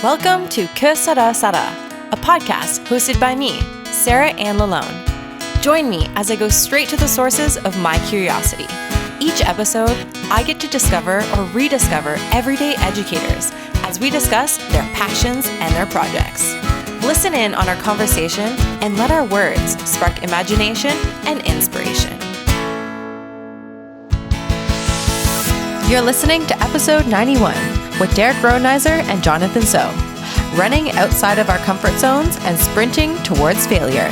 Welcome to Sera Sarah, a podcast hosted by me, Sarah and Lalonde. Join me as I go straight to the sources of my curiosity. Each episode, I get to discover or rediscover everyday educators as we discuss their passions and their projects. Listen in on our conversation and let our words spark imagination and inspiration. You're listening to episode 91 with Rhodenizer and Jonathan So, running outside of our comfort zones and sprinting towards failure.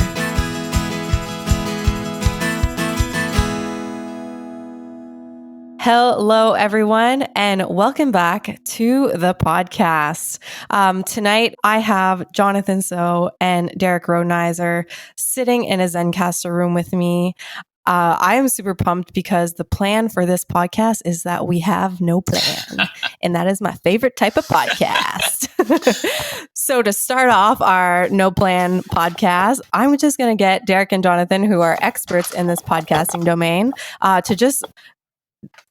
Hello, everyone, and welcome back to the podcast. Tonight, I have Jonathan So and Rhodenizer sitting in a Zencastr room with me. I am super pumped because the plan for this podcast is that we have no plan, and that is my favorite type of podcast. So to start off our no plan podcast, I'm just going to get Derek and Jonathan, who are experts in this podcasting domain, to just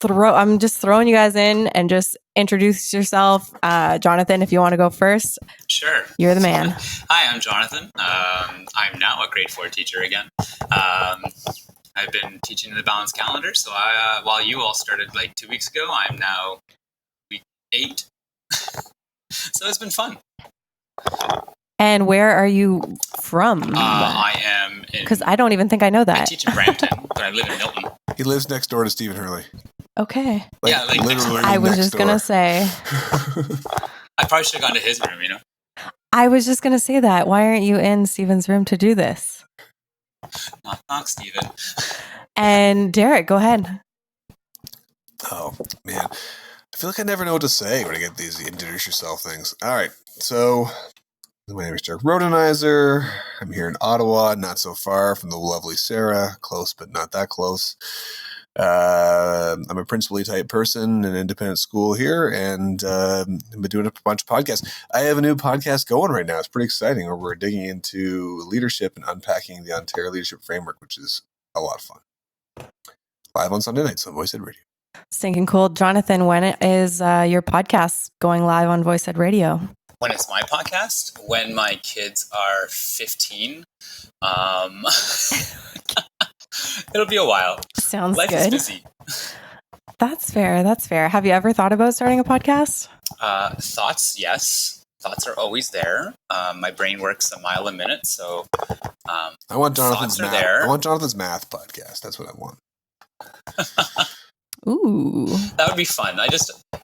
I'm just throwing you guys in and just introduce yourself. Jonathan, if you want to go first. Sure. You're the man. Hi, I'm Jonathan. I'm now a grade 4 teacher again. I've been teaching the balanced calendar, so while you all started like 2 weeks ago, I'm now week 8. So it's been fun. And where are you from? I am in... Because I don't even think I know that. I teach in Brampton, but I live in Milton. He lives next door to Stephen Hurley. Okay. Literally I was just going to say. I probably should have gone to his room, you know? I was just going to say that. Why aren't you in Stephen's room to do this? Knock, knock, Stephen. And Derek, go ahead. Oh, man. I feel like I never know what to say when I get these introduce yourself things. All right. So, my name is Derek Rhodenizer. I'm here in Ottawa, not so far from the lovely Sarah. Close, but not that close. I'm a principally type person in an independent school here, and I've been doing a bunch of podcasts. I have a new podcast going right now. It's pretty exciting, where we're digging into leadership and unpacking the Ontario Leadership Framework, which is a lot of fun. Live on Sunday nights on Voice Ed Radio. Stinking cool. Jonathan, when is your podcast going live on Voice Ed Radio? When it's my podcast? When my kids are 15. It'll be a while. Sounds Life good. is busy. That's fair. That's fair. Have you ever thought about starting a podcast? Thoughts, yes. Thoughts are always there. My brain works a mile a minute, so I want Jonathan's thoughts are math. there. I want Jonathan's math podcast. That's what I want. Ooh, that would be fun.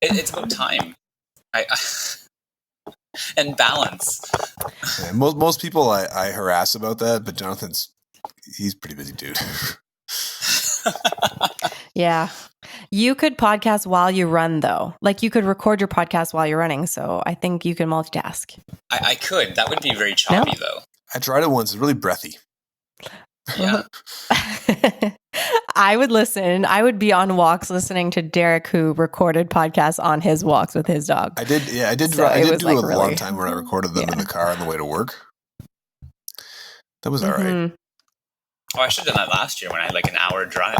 It's about time. And balance. Yeah, most people I harass about that, but he's a pretty busy dude. Yeah. You could podcast while you run, though. Like, you could record your podcast while you're running, so I think you can multitask. I could. That would be very choppy, though. I tried it once. It's really breathy. Yeah. I would listen. I would be on walks listening to Derek, who recorded podcasts on his walks with his dog. I did. Yeah, I did. So I did do like a long time where I recorded them in the car on the way to work. That was all right. Oh, I should have done that last year when I had like an hour drive.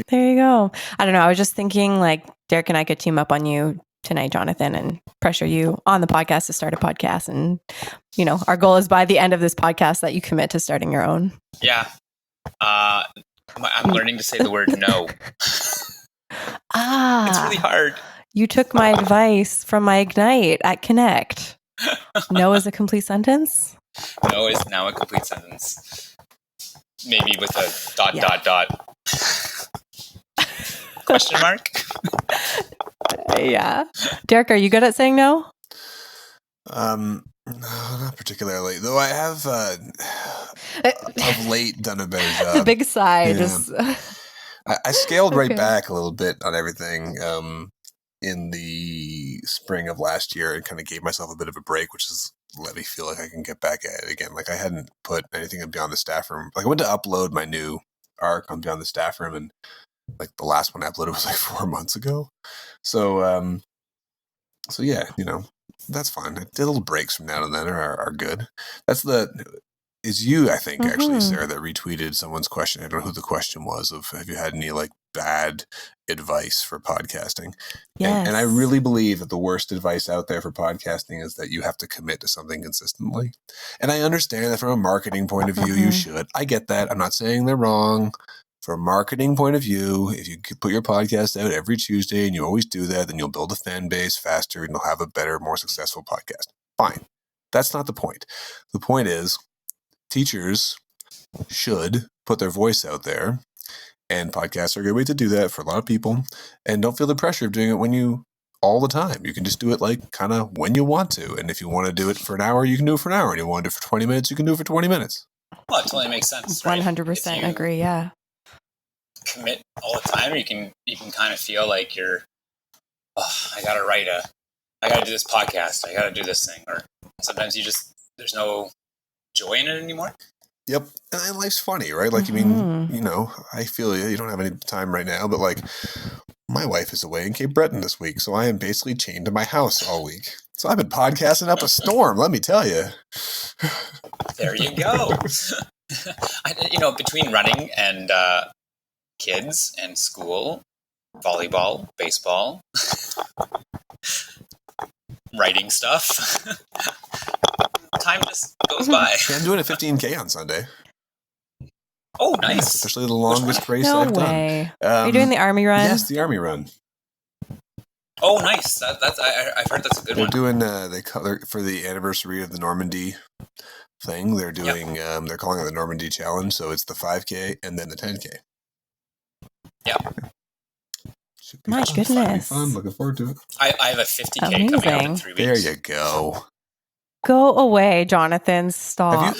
There you go. I don't know. I was just thinking like Derek and I could team up on you tonight, Jonathan, and pressure you on the podcast to start a podcast. And, our goal is by the end of this podcast that you commit to starting your own. Yeah. I'm learning to say the word no. It's really hard. You took my advice from my Ignite at Connect. No is a complete sentence? No is now a complete sentence. Maybe with a ... Question mark? Yeah. Derek, are you good at saying no? No, not particularly. Though I have of late done a better job. The big sigh. Yeah. I scaled right back a little bit on everything in the spring of last year and kind of gave myself a bit of a break, which has let me feel like I can get back at it again. Like, I hadn't put anything on Beyond the Staff Room. Like, I went to upload my new arc on Beyond the Staff Room, and like the last one I uploaded was like 4 months ago. So yeah, that's fine. Little breaks from now and then are good. It's you, I think, actually, Sarah, that retweeted someone's question. I don't know who the question was of, have you had any like bad advice for podcasting. Yes. And I really believe that the worst advice out there for podcasting is that you have to commit to something consistently. And I understand that from a marketing point of view, you should. I get that. I'm not saying they're wrong. From a marketing point of view, if you put your podcast out every Tuesday and you always do that, then you'll build a fan base faster and you'll have a better, more successful podcast. Fine. That's not the point. The point is teachers should put their voice out there, and podcasts are a good way to do that for a lot of people. And don't feel the pressure of doing it all the time. You can just do it like kind of when you want to. And if you want to do it for an hour, you can do it for an hour. And you want to do it for 20 minutes, you can do it for 20 minutes. Well, it totally makes sense. Right? 100% agree. Yeah. Commit all the time, you can kind of feel like you're, I gotta do this podcast, I gotta do this thing, or sometimes there's no joy in it anymore. Yep. And life's funny, right? Like, I mean, I feel you don't have any time right now, but like my wife is away in Cape Breton this week, so I am basically chained to my house all week. So I've been podcasting up a storm, let me tell you. There you go. Between running and kids and school, volleyball, baseball, writing stuff, time just goes by. Yeah, I'm doing a 15K on Sunday. Oh, nice. Especially the longest race No I've way. done. Are you doing the Army run? Yes, the Army run. Oh, nice. I've heard that's a good one. They're doing for the anniversary of the Normandy thing. They're doing they're calling it the Normandy Challenge. So it's the 5K and then the 10K. Yeah. My goodness. Fun. Looking forward to it. I have a 50K coming up in 3 weeks. There you go. Go away, Jonathan. Stop.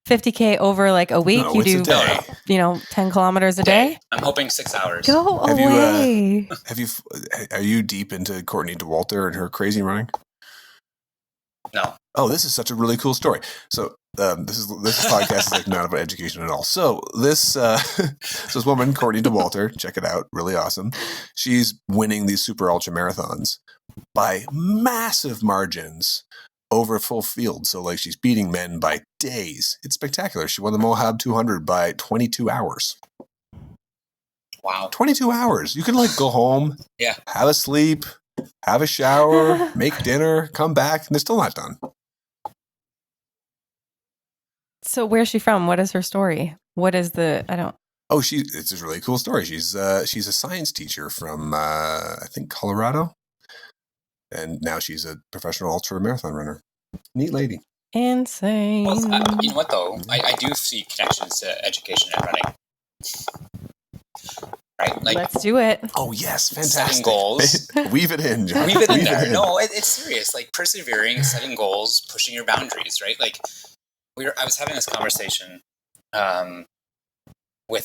50K over like a week. No, you it's do, a day. 10 kilometers a day. I'm hoping 6 hours. Go away. Are you deep into Courtney DeWalter and her crazy running? No. Oh, this is such a really cool story. So this podcast is like not about education at all. So this woman, Courtney DeWalter, check it out, really awesome. She's winning these super ultra marathons by massive margins over full field. So like she's beating men by days. It's spectacular. She won the Moab 200 by 22 hours. Wow. 22 hours. You can like go home, have a sleep, have a shower, make dinner, come back, and they're still not done. So where's she from? What is her story? What is it's a really cool story. She's a science teacher from I think Colorado, and now she's a professional ultra marathon runner. Neat lady. Insane. Well, you know what though? I do see connections to education and running. Right? Like, let's do it. Oh yes, fantastic. Setting goals. Weave it in, John. Weave it in there. No, it's serious. Like persevering, setting goals, pushing your boundaries. Right? Like I was having this conversation with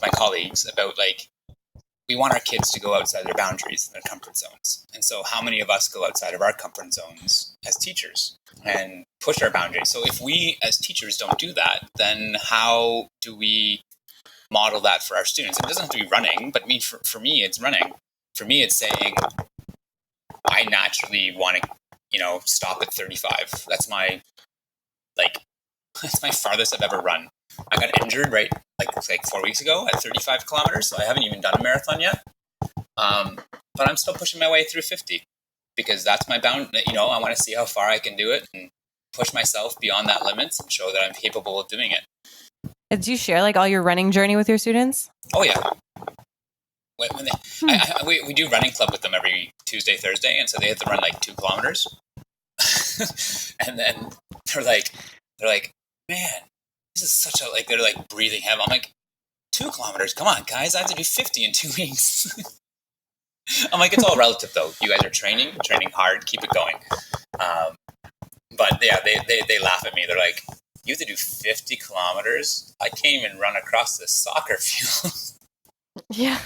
my colleagues about like we want our kids to go outside their boundaries and their comfort zones. And so how many of us go outside of our comfort zones as teachers and push our boundaries? So if we as teachers don't do that, then how do we model that for our students? It doesn't have to be running, but for me, it's running. For me, it's saying I naturally want to, stop at 35. That's my farthest I've ever run. I got injured like 4 weeks ago at 35 kilometers, so I haven't even done a marathon yet. But I'm still pushing my way through 50 because that's my bound. I want to see how far I can do it and push myself beyond that limits and show that I'm capable of doing it. Do you share like all your running journey with your students? Oh yeah. We do running club with them every Tuesday, Thursday, and so they have to run like 2 kilometers. And then they're like, man, this is such a they're like breathing heavy. I'm like, 2 kilometers? Come on, guys, I have to do 50 in 2 weeks. I'm like, it's all relative though. You guys are training hard, keep it going. But yeah, they laugh at me. They're like, you have to do 50 kilometers? I can't even run across this soccer field. Yeah.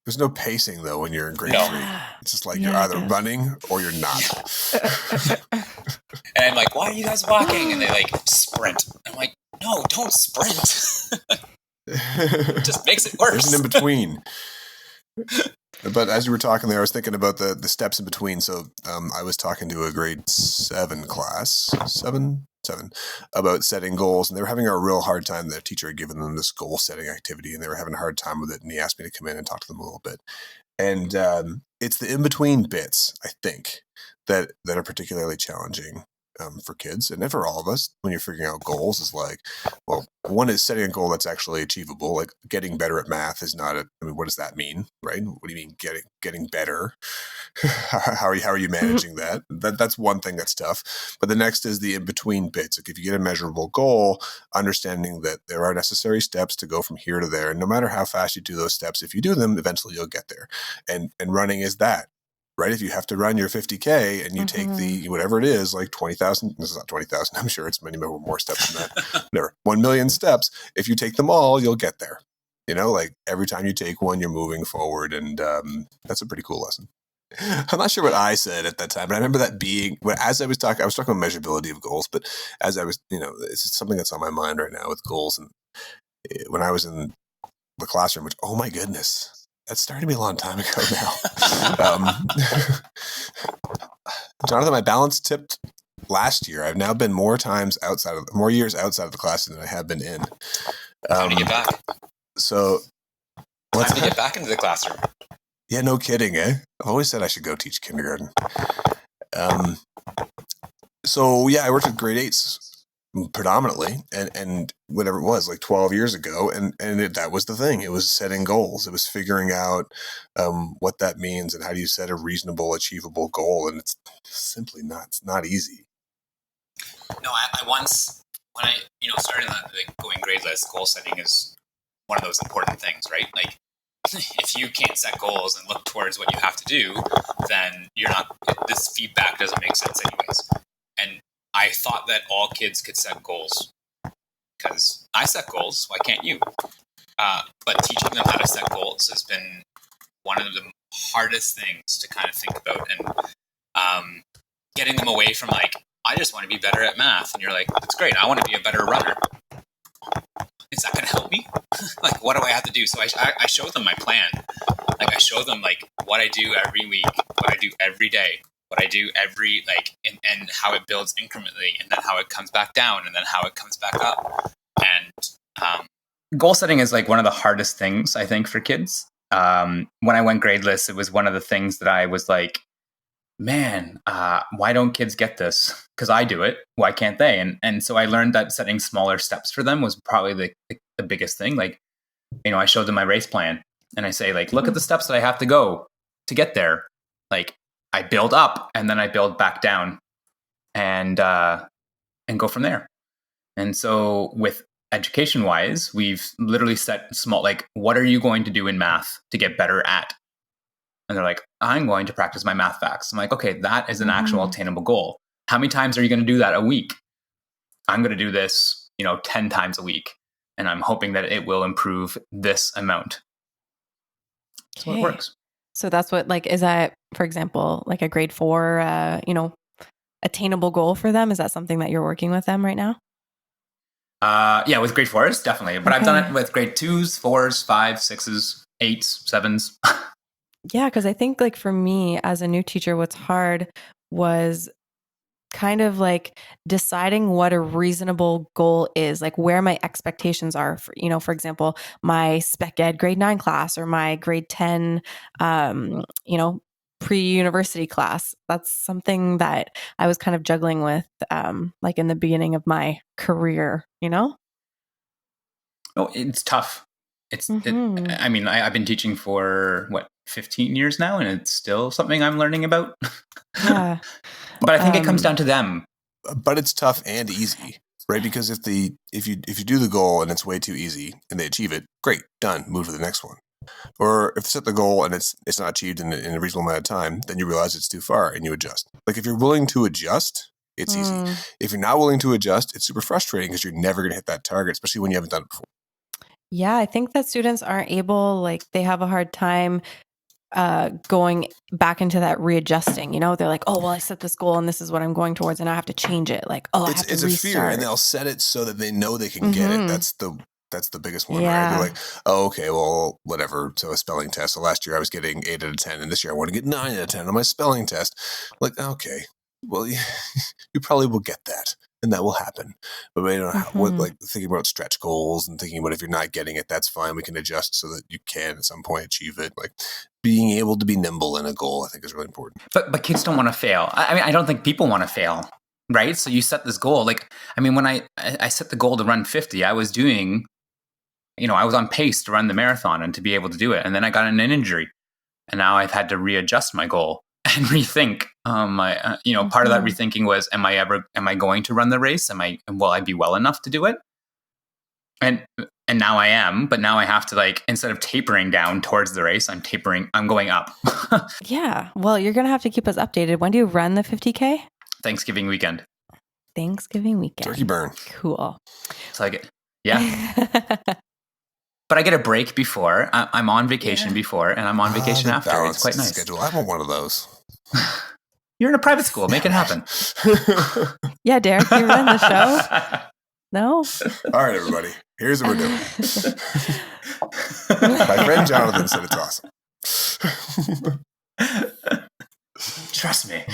There's no pacing though when you're in grade 3. It's just like you're either running or you're not. And I'm like, why are you guys walking? And they like sprint. I'm like, no, don't sprint. It just makes it worse. There's an in between. But as you were talking there, I was thinking about the steps in between. So I was talking to a grade 7 class, 7, about setting goals, and they were having a real hard time. Their teacher had given them this goal setting activity, and they were having a hard time with it. And he asked me to come in and talk to them a little bit. And it's the in-between bits, I think, that are particularly challenging for kids and for all of us when you're figuring out goals. Is like, well, one is setting a goal that's actually achievable. Like getting better at math is not what does that mean, right? What do you mean getting better? how are you managing that? That's one thing that's tough. But the next is the in-between bits. Like if you get a measurable goal, understanding that there are necessary steps to go from here to there. And no matter how fast you do those steps, if you do them, eventually you'll get there. And running is that. Right? If you have to run your 50K and you take the, whatever it is, like 20,000, this is not 20,000, I'm sure it's many more steps than that. Whatever, 1 million steps. If you take them all, you'll get there. Like every time you take one, you're moving forward. And that's a pretty cool lesson. I'm not sure what I said at that time, but I remember that being, as I was talking about measurability of goals, but as I was, it's something that's on my mind right now with goals. And when I was in the classroom, which, oh my goodness, that started to be a long time ago now. Jonathan, my balance tipped last year. I've now been more years outside of the classroom than I have been in. Time to get back. So, time to get back into the classroom. Yeah, no kidding, eh? I've always said I should go teach kindergarten. So yeah, I worked with grade 8s predominantly, and whatever it was, like 12 years ago, and that was the thing. It was setting goals. It was figuring out what that means and how do you set a reasonable, achievable goal, and it's simply it's not easy. No, I once, when I started going gradeless, goal setting is one of those important things, right? Like, if you can't set goals and look towards what you have to do, then this feedback doesn't make sense anyways. And I thought that all kids could set goals because I set goals. Why can't you? But teaching them how to set goals has been one of the hardest things to kind of think about, and getting them away from like, I just want to be better at math. And you're like, that's great. I want to be a better runner. Is that going to help me? Like, what do I have to do? So I show them my plan. Like, I show them like what I do every week, what I do every day, what I do every, and how it builds incrementally, and then how it comes back down, and then how it comes back up. And goal setting is like one of the hardest things, I think, for kids. When I went gradeless, it was one of the things that I was like, man, why don't kids get this? Because I do it. Why can't they? And so I learned that setting smaller steps for them was probably the biggest thing. Like, I showed them my race plan, and I say, like, look at the steps that I have to go to get there. Like, I build up, and then I build back down, and go from there. And so with education wise, we've literally set small, like, what are you going to do in math to get better at? And they're like, I'm going to practice my math facts. I'm like, okay, that is an actual attainable goal. How many times are you going to do that a week? I'm going to do this, 10 times a week. And I'm hoping that it will improve this amount. That's what works. So that's what, like, is that, for example, like a grade 4, attainable goal for them? Is that something that you're working with them right now? Yeah, with grade 4s, definitely. But I've done it with grade 2s, 4s, 5s, 6s, 8s, 7s. Yeah, because I think, like, for me as a new teacher, what's hard was kind of like deciding what a reasonable goal is, like where my expectations are for, for example, my spec ed grade 9 class or my grade 10, pre-university class. That's something that I was kind of juggling with, like in the beginning of my career, Oh, it's tough. I've been teaching for 15 years now, and it's still something I'm learning about. Yeah. But I think it comes down to them. But it's tough and easy, right? Because if you do the goal and it's way too easy and they achieve it, great, done, move to the next one. Or if they set the goal and it's not achieved in a reasonable amount of time, then you realize it's too far and you adjust. Like if you're willing to adjust, it's easy. If you're not willing to adjust, it's super frustrating because you're never going to hit that target, especially when you haven't done it before. Yeah, I think that students aren't able, like they have a hard time going back into that readjusting, they're like, oh, well, I set this goal and this is what I'm going towards and I have to change it. Like, oh, I have to restart. It's a fear, and they'll set it so that they know they can get it. That's the biggest one, right? They're like, oh, okay, well, whatever. So a spelling test. So last year I was getting 8 out of 10, and this year I want to get 9 out of 10 on my spelling test. Like, okay, well, you probably will get that. and that will happen. But we don't know what, like thinking about stretch goals and thinking about if you're not getting it, that's fine. We can adjust so that you can at some point achieve it. Like being able to be nimble in a goal, I think is really important. But kids don't want to fail. I mean, I don't think people want to fail, right? So you set this goal. Like, I mean, when I set the goal to run 50, I was doing, I was on pace to run the marathon and to be able to do it. And then I got an injury. And now I've had to readjust my goal and rethink. Part of that rethinking was, am I going to run the race? Will I be well enough to do it? And now I am, but now I have to, like, instead of tapering down towards the race, I'm going up. Yeah. Well, you're going to have to keep us updated. When do you run the 50K? Thanksgiving weekend. Turkey burn. Cool. So yeah. But I get a break before. I'm on vacation before, and I'm on vacation after. It's quite nice. Schedule. I want one of those. You're in a private school. Make it happen. Yeah, Derek, you run the show? No? All right, everybody. Here's what we're doing. My friend Jonathan said it's awesome. Trust me.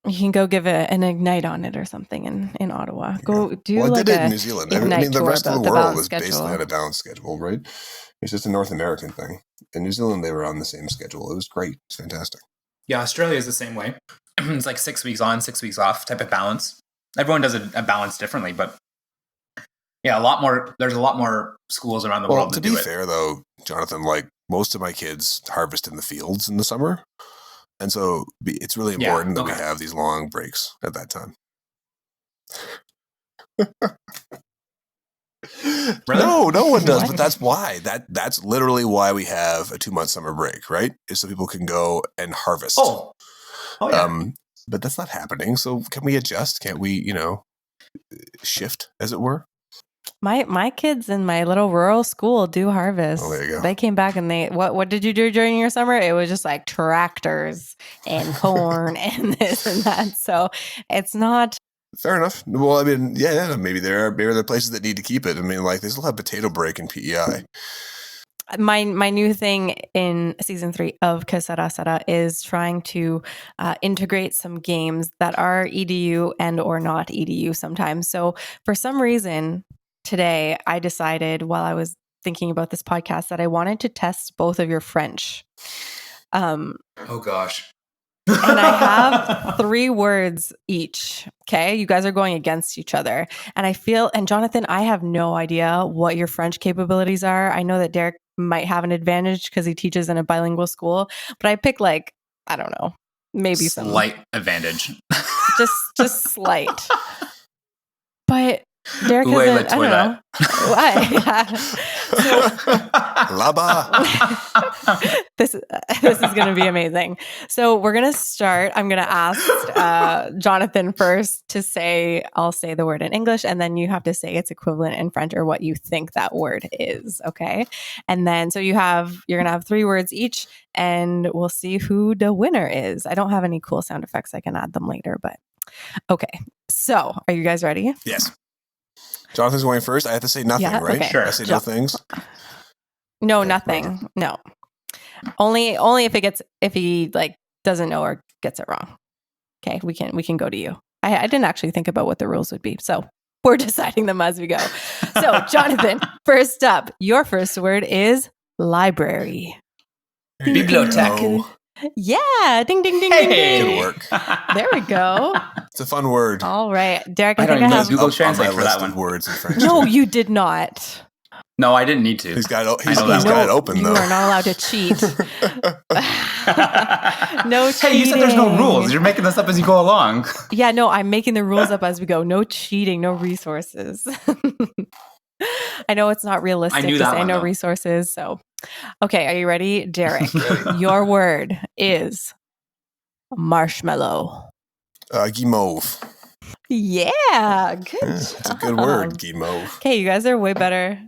You can go give an Ignite on it or something in Ottawa. Go do I like did it in New Zealand. I mean, the rest of the world is basically schedule. on a balanced schedule, right? It's just a North American thing. In New Zealand, they were on the same schedule. It was great. It's fantastic. Yeah, Australia is the same way. It's like 6 weeks on, 6 weeks off type of balance. Everyone does a balance differently, but yeah, there's a lot more schools around the world to do be it. fair, though, Jonathan, like most of my kids harvest in the fields in the summer. And so it's really important that we have these long breaks at that time. Really? No one does, but that's why. That's literally why we have a 2-month summer break, right? Is so people can go and harvest. Oh yeah. But that's not happening. So can we adjust? Can't we, shift, as it were? My kids in my little rural school do harvest. Oh, there you go. They came back and what did you do during your summer? It was just like tractors and corn and this and that. So it's not. Fair enough. Well, I mean, yeah, maybe there are places that need to keep it. I mean, like they still have potato break and PEI. My new thing in season 3 of Sera Sarah is trying to integrate some games that are EDU and or not EDU sometimes. So for some reason today, I decided while I was thinking about this podcast that I wanted to test both of your French. Oh gosh. And I have 3 words each. Okay. You guys are going against each other. And Jonathan, I have no idea what your French capabilities are. I know that Derek might have an advantage because he teaches in a bilingual school, but I pick I don't know, maybe some slight advantage. just slight. But Derek hasn't, I don't know. Why? Là-bas. This is going to be amazing. So we're going to start. I'm going to ask Jonathan first I'll say the word in English, and then you have to say its equivalent in French or what you think that word is. Okay. And then, so you're going to have 3 words each, and we'll see who the winner is. I don't have any cool sound effects. I can add them later, but okay. So are you guys ready? Yes. Jonathan's going first. I have to say nothing, Yeah, right? okay. Sure. I say no things. No, Okay, nothing. No. Only if he doesn't know or gets it wrong. Okay, we can go to you. I didn't actually think about what the rules would be, so we're deciding them as we go. So, Jonathan, first up, your first word is library. Bibliothèque. Oh, Yeah, ding ding ding Hey. ding ding. good work. There we go. It's a fun word. All right, Derek. I I don't think I even know have. Google Up Translate on my for that list one. of words in French. No, too. you did not. No, I didn't need to. He's got it that open you though. are not allowed to cheat. No cheating. Hey, you said there's no rules. You're making this up as you go along. Yeah, no, I'm making the rules up as we go. No cheating, no resources. I know it's not realistic I knew to that say one, no though. resources. So, okay, are you ready, Derek? Your word is marshmallow. Guimauve. Yeah, good. Yeah, it's a good job. word, guimauve. Okay, you guys are way better.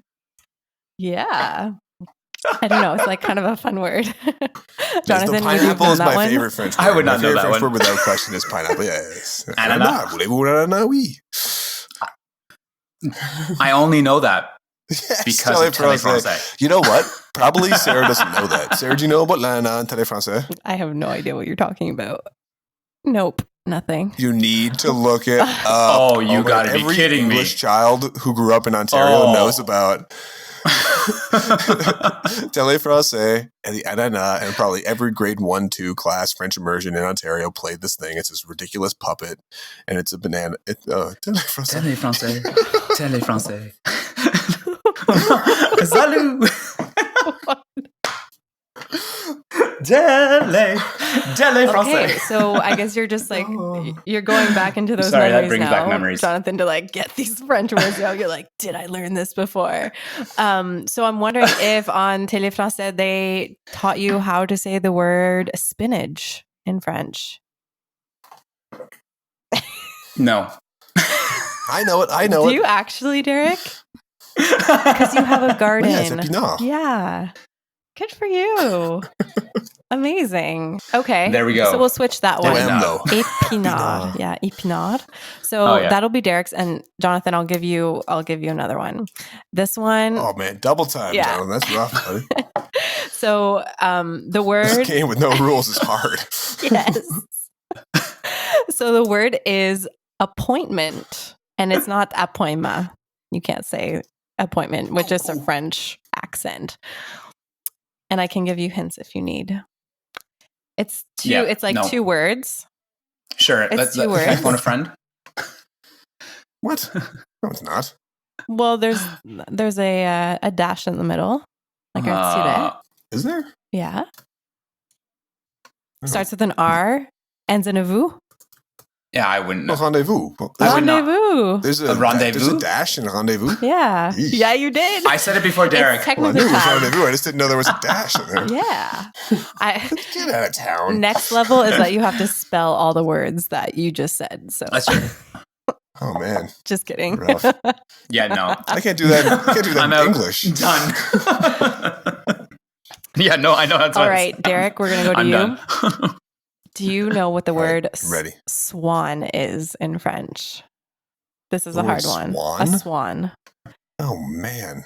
Yeah. I don't know. It's like kind of a fun word. Jonathan, the would you have pineapple done is that my one? favorite French word. I would not my know favorite that French one. word without question is pineapple. Yes. Ananas. Voulez-vous un ananas? Oui. I only know that Yes, because télé of Télé français. Français. You know what? Probably Sarah doesn't know that. Sarah, do you know about l'ananas in télé français? I have no idea what you're talking about. Nope. Nothing. You need to look it up. Oh, you my gotta God. be Every kidding me. English child who grew up in Ontario knows about Tele Francais and the Anana, and probably every grade 1-2 class French immersion in Ontario played this thing. It's this ridiculous puppet, and it's a banana. Tele Francais. Tele français. Tele français. Salut. Tele français. Okay, so I guess you're just like you're going back into those Sorry, that memories brings now, back memories. Jonathan, to like get these French words out. You're like, did I learn this before? So I'm wondering if on Télé Français they taught you how to say the word spinach in French. No. I know it. I know Do it. you actually, Derek? Because you have a garden. Yes, épinard. Yeah. Good for you. Amazing. Okay. There we go. So we'll switch that one. M, though. Épinard. Yeah, épinard. So Oh, yeah. that'll be Derek's, and Jonathan, I'll give you another one. This one. Oh man, double time, Yeah. Jonathan. That's rough, buddy. So the This word. game with no rules is hard. Yes. So the word is appointment, and it's not appointment. You can't say appointment with just a French accent. And I can give you hints if you need. It's two. Yeah, It's like no. 2 words. Sure. It's 2 Can I words. phone a friend? What? No, it's not. Well, there's a dash in the middle. Like I see that. Is there? Yeah. Oh. Starts with an R, ends in a vous. Yeah, I wouldn't know. Well, rendezvous. Well, I would not. Rendezvous. there's A a rendezvous? There's a dash in a rendezvous. Yeah. Yeesh. Yeah, you did. I said it before Derek. It's Well, I technically knew it was tied. rendezvous. I just didn't know there was a dash in there. Yeah. Get out of town. Next level is that you have to spell all the words that you just said. So That's true. Oh man, just kidding. Rough. Yeah, no. I can't do that. I can't do that I'm in out. English. Done. Yeah, no, I know that's All what right, Derek, we're going to go to I'm you. done. Do you know what the All right, word I'm ready. swan is in French? This is The a word hard one. swan? A swan. Oh man.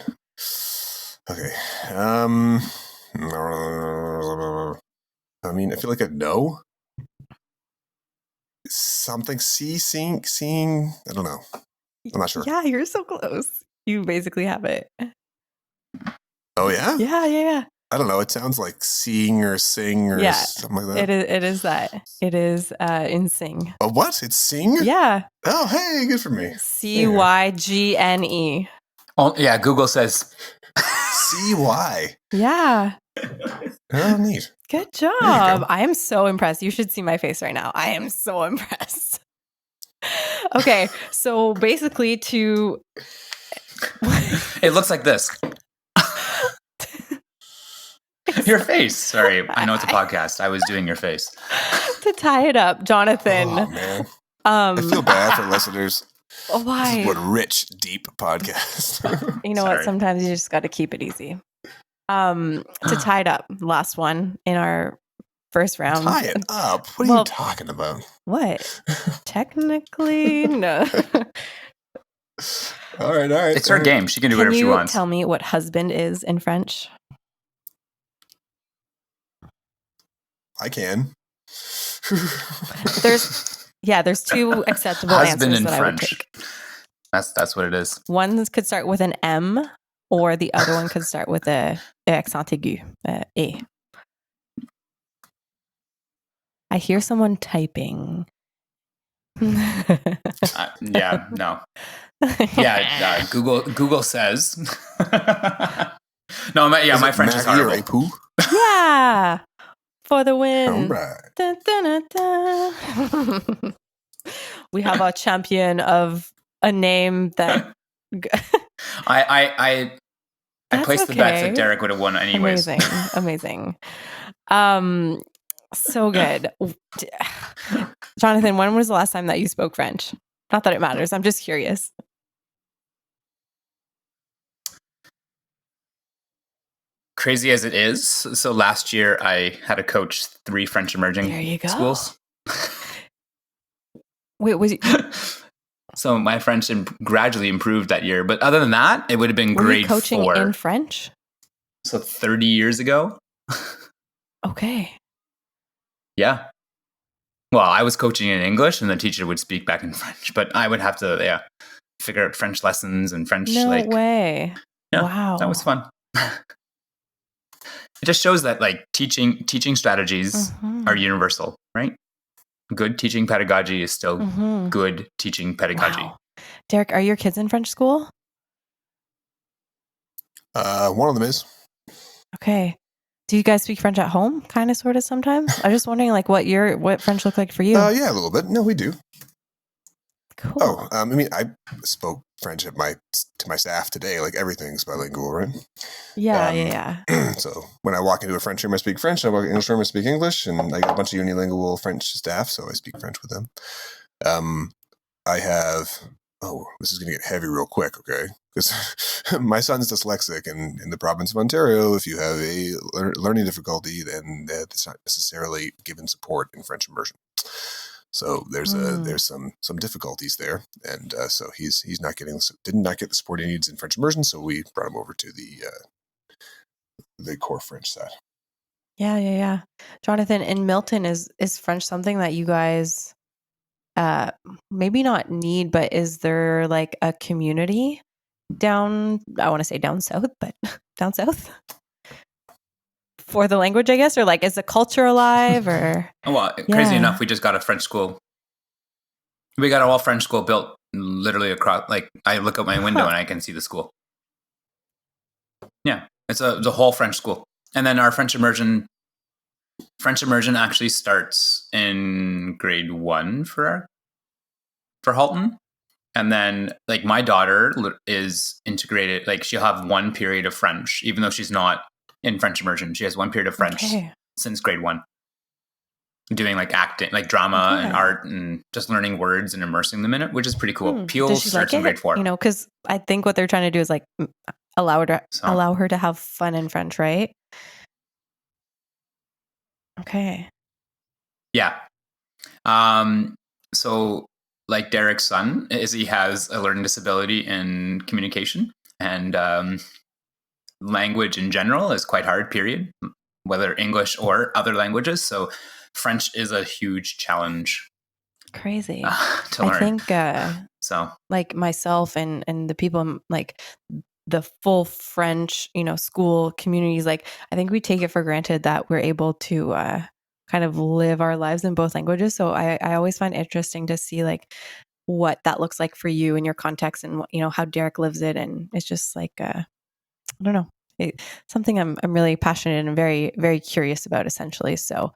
Okay. I mean, I feel like I know something. Seeing. I don't know. I'm not sure. Yeah, you're so close. You basically have it. Oh yeah? Yeah. I don't know. It sounds like seeing or sing or Yeah, something like that. It is that. It is in sing. Oh, what? It's sing? Yeah. Oh, hey, good for me. CYGNE. Oh, yeah, Google says CY. Yeah. Oh, neat. Good you go. job. I am so impressed. You should see my face right now. I am so impressed. Okay, so basically to it looks like this. Your face. Sorry, I know it's a podcast. I was doing your face. to tie it up, Jonathan. Oh, man. I feel bad for listeners. This Why? is what rich, deep podcast. You know what? Sorry. Sometimes you just got to keep it easy. To tie it up, last one in our first round. Tie it up. What are Well- you talking about? What? Technically, no. All right. It's her game. She can do Can whatever she you wants. tell me what husband is in French? I can. There's 2 acceptable Husband answers in that I would French. take. That's what it is. One could start with an M, or the other one could start with a accent aigu, A. I hear someone typing. Yeah, no. Yeah, Google says. No, my French is Marie or horrible. époux? Yeah, for the All win. right. Dun, dun, dun, dun. We have our champion of a name that. I That's placed the bets okay. that Derek would have won anyways. Amazing. So good. Jonathan, when was the last time that you spoke French? Not that it matters. I'm just curious. Crazy as it is, so last year I had to coach 3 French emerging There you go. schools. Wait, was you, So my French gradually improved that year, but other than that, it would have been were you grade coaching 4. in French? So 30 years ago. Okay. Yeah. Well, I was coaching in English, and the teacher would speak back in French, but I would have to figure out French lessons and French. No way. Yeah, Wow. that was fun. It just shows that like teaching strategies are universal, right? Good teaching pedagogy is still good teaching pedagogy. Wow. Derek, are your kids in French school? One of them is. Okay. Do you guys speak French at home? Kind of, sort of, sometimes? I'm just wondering, like, what French look like for you? Yeah, a little bit. No, we do. Cool. Oh, I mean, I spoke French to my staff today. Like, everything's bilingual, right? Yeah. So when I walk into a French room, I speak French. I walk into an English room, I speak English, and I got a bunch of unilingual French staff, so I speak French with them. I have. Oh, this is going to get heavy real quick, okay? Because my son's dyslexic, and in the province of Ontario, if you have a learning difficulty, then it's not necessarily given support in French immersion. So there's some difficulties there, and so he's did not get the support he needs in French immersion. So we brought him over to the core French side. Yeah. Jonathan, in Milton, is French something that you guys maybe not need, but is there like a community down, I want to say down south, but down south for the language, I guess? Or like, is the culture alive? Or Crazy enough, we just got a French school. We got a all French school built literally across, like I look out my window and I can see the school. Yeah, it's a whole French school. And then our French immersion actually starts in grade 1 for Halton. And then like my daughter is integrated, like she'll have one period of French, even though she's not in French immersion. She has one period of French since grade 1. Doing like acting, like drama and art, and just learning words and immersing them in it, which is pretty cool. Peel starts in grade 4. You know, because I think what they're trying to do is like allow her to have fun in French, right? Okay. Yeah. So like Derek's son, he has a learning disability in communication, and language in general is quite hard, period, whether English or other languages. So French is a huge challenge. Crazy. To learn. I think so like myself and the people like the full French, school communities, like I think we take it for granted that we're able to kind of live our lives in both languages. So I always find it interesting to see like what that looks like for you in your context, and how Derek lives it. And it's just like I don't know. Something I'm really passionate and very, very curious about, essentially. So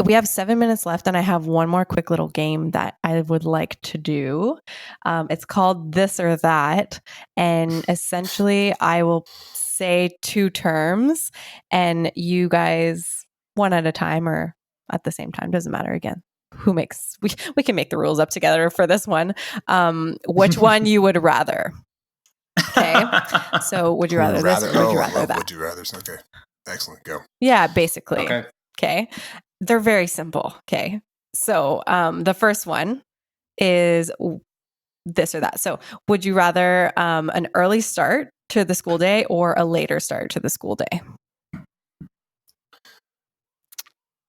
we have 7 minutes left, and I have one more quick little game that I would like to do. It's called This or That. And essentially, I will say 2 terms, and you guys, one at a time or at the same time, doesn't matter. Again, we can make the rules up together for this one. Which one you would rather? Okay. So would you rather this or would you rather that? Would you rather? Okay. Excellent. Go. Yeah, basically. Okay. They're very simple. Okay. So the first one is this or that. So would you rather an early start to the school day or a later start to the school day?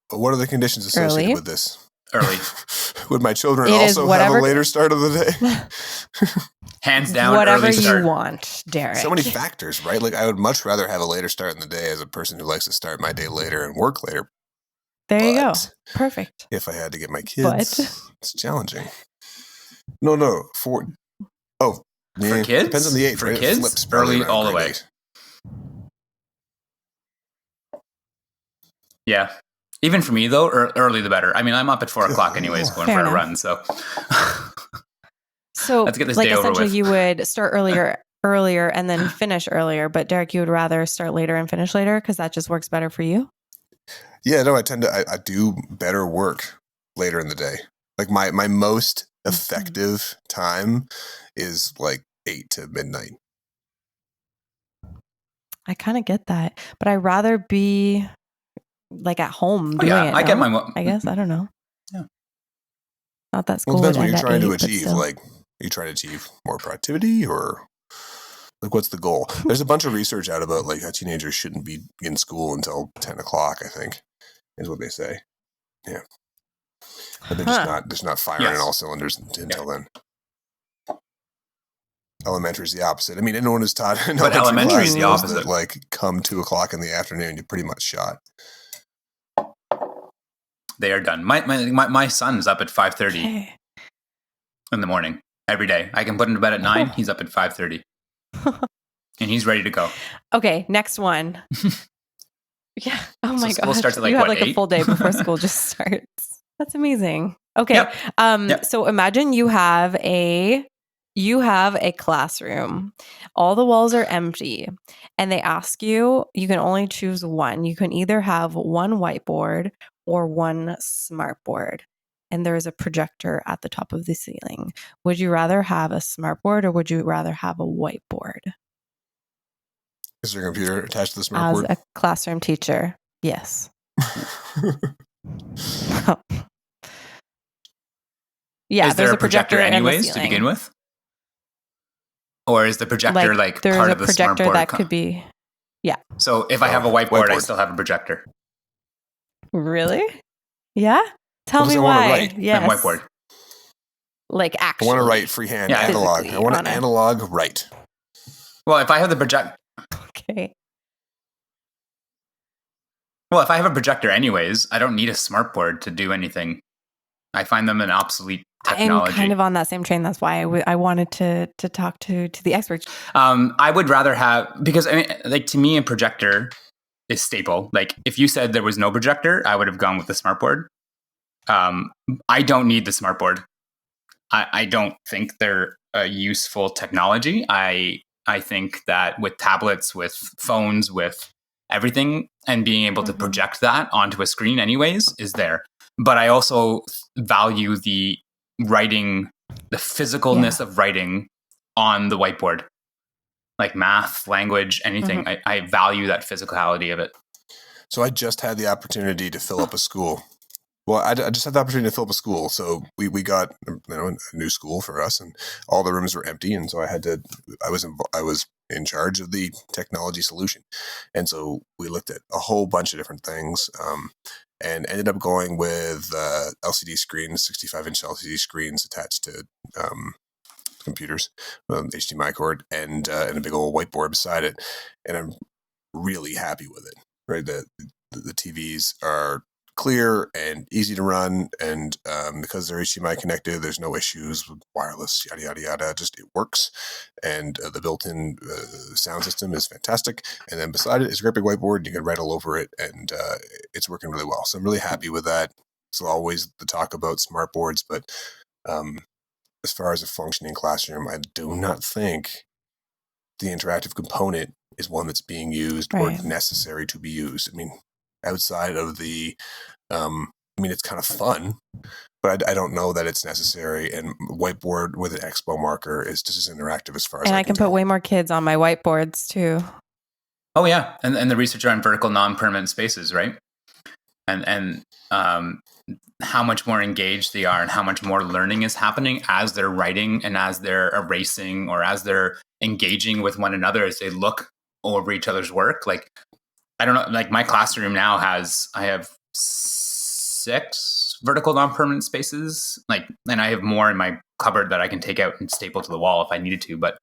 What are the conditions associated with this? Early. Would my children also have a later start of the day? Hands down, whatever early start. you want, Derek. So many factors, right? Like I would much rather have a later start in the day as a person who likes to start my day later and work later. There you go. Perfect. If I had to get my kids, it's challenging. No. For kids? Depends on the age. For right? kids, Flips early all the way. 8. Yeah. Even for me, though, early the better. I mean, I'm up at 4 o'clock anyways, going for a run. So let's get this day over with. Essentially, you would start earlier and then finish earlier. But Derek, you would rather start later and finish later because that just works better for you? Yeah, no, I do better work later in the day. Like my most effective time is like 8 to midnight. I kind of get that, but I'd rather be like at home doing it. I get my. I guess I don't know. Yeah. Not that school. Well, it depends what you're trying to 8, achieve. Like, are you trying to achieve more productivity, or like what's the goal? There's a bunch of research out about like how teenagers shouldn't be in school until 10 o'clock. I think is what they say. But they're just not firing on all cylinders until then. Elementary is the opposite. I mean, anyone who's taught But elementary is the knows opposite. that, like, come 2:00 in the afternoon, you're pretty much shot. They are done. My son's up at 5:30 in the morning every day. I can put him to bed at 9. He's up at 5:30. And he's ready to go. Okay, next one. Yeah. Oh my school gosh. starts at, like, you have what, like 8? a full day before school just starts. That's amazing. Okay. Yep. So imagine you have a classroom. All the walls are empty, and they ask you can only choose one. You can either have one whiteboard or one smartboard, and there is a projector at the top of the ceiling. Would you rather have a smartboard or would you rather have a whiteboard? Is there a computer attached to the smartboard? As a classroom teacher, yes. Yeah, is there a projector anyways to begin with? Or is the projector like part of the smartboard? There's a projector that could be, yeah. So if I have a whiteboard, I still have a projector. Really? Yeah? Tell me why. Yes. And whiteboard. Like actually. I want to write freehand analog. I want an analog write. Well, if I have the projector. Okay. Well, if I have a projector anyways, I don't need a smartboard to do anything. I find them an obsolete technology. I'm kind of on that same train. That's why I wanted to talk to the experts. I would rather have, because I mean, like, to me, a projector is staple. Like, if you said there was no projector, I would have gone with the smartboard. I don't need the smartboard. I don't think they're a useful technology. I think that with tablets, with phones, with everything, and being able to project that onto a screen anyways is there. But I also value the writing, the physicalness of writing on the whiteboard. Like math, language, anything. I value that physicality of it. So I just had the opportunity to fill up a school. Well, I just had the opportunity to fill up a school. So we got a new school for us, and all the rooms were empty. And so I was in charge of the technology solution. And so we looked at a whole bunch of different things, and ended up going with LCD screens, 65-inch LCD screens attached to computers, HDMI cord, and a big old whiteboard beside it. And I'm really happy with it. Right, the TVs are clear and easy to run, and because they're HDMI connected, there's no issues with wireless, yada yada yada. Just it works, and the built-in sound system is fantastic. And then beside it is a great big whiteboard. You can write all over it, and it's working really well. So I'm really happy with that. It's always the talk about smart boards, but as far as a functioning classroom, I do not think the interactive component is one that's being used or necessary to be used. I mean, outside of the, it's kind of fun, but I don't know that it's necessary. And whiteboard with an expo marker is just as interactive as far as I can put way more kids on my whiteboards too. Oh yeah, and the research around vertical non-permanent spaces, right? And how much more engaged they are, and how much more learning is happening as they're writing and as they're erasing, or as they're engaging with one another as they look over each other's work. Like, I don't know, like my classroom now I have 6 vertical non-permanent spaces, like, and I have more in my cupboard that I can take out and staple to the wall if I needed to. But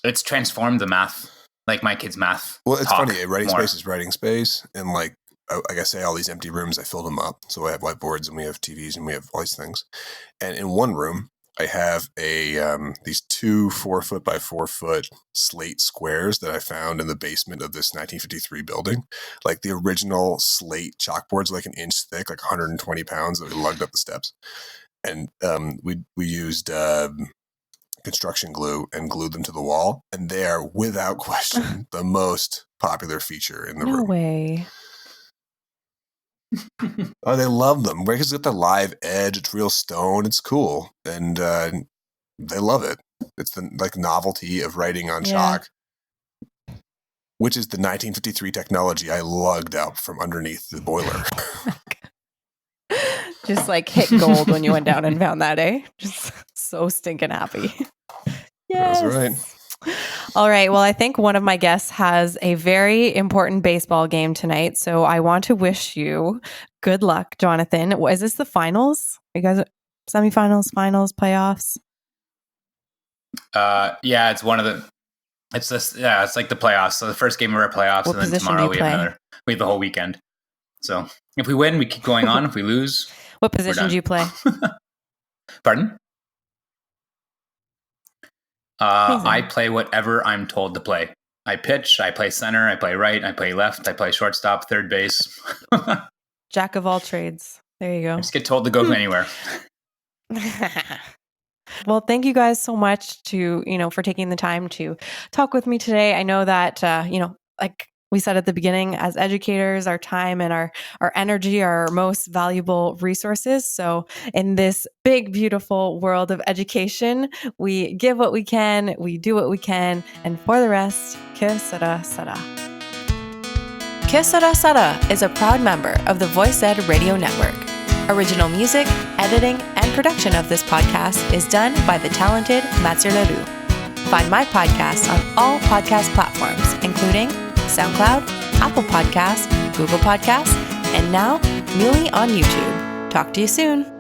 it's transformed the math, like my kids' math. Well, it's funny. Writing space is writing space, and like I say, all these empty rooms, I filled them up. So I have whiteboards, and we have TVs, and we have all these things. And in one room, I have these 2 4-foot by 4-foot slate squares that I found in the basement of this 1953 building. Like the original slate chalkboards, like an inch thick, like 120 pounds, that we lugged up the steps. And we used construction glue and glued them to the wall. And they are, without question, the most popular feature in the room. No way. Oh, they love them. Because it's got the live edge. It's real stone. It's cool, and they love it. It's the novelty of writing on chalk, which is the 1953 technology I lugged up from underneath the boiler. Just like hit gold when you went down and found that, eh? Just so stinking happy. Yes. That's right. All right. Well, I think one of my guests has a very important baseball game tonight. So I want to wish you good luck, Jonathan. Is this the finals? Are you guys semifinals, finals, playoffs? Yeah, it's one of the. It's this. Yeah, it's like the playoffs. So the first game of our playoffs, What and then position tomorrow do you we play? have another. We have the whole weekend. So if we win, we keep going on. If we lose, What position done. do you play? Pardon? Amazing. I play whatever I'm told to play. I pitch, I play center, I play right, I play left, I play shortstop, third base. Jack of all trades. There you I go. just get told to go anywhere. Well, thank you guys so much for taking the time to talk with me today. I know that, like we said at the beginning, as educators, our time and our energy are our most valuable resources. So in this big, beautiful world of education, we give what we can, we do what we can, and for the rest, que sera, sera. Que sera, sera is a proud member of the Voice Ed Radio Network. Original music, editing, and production of this podcast is done by the talented Mathieu Leroux. Find my podcast on all podcast platforms, including SoundCloud, Apple Podcasts, Google Podcasts, and now newly on YouTube. Talk to you soon.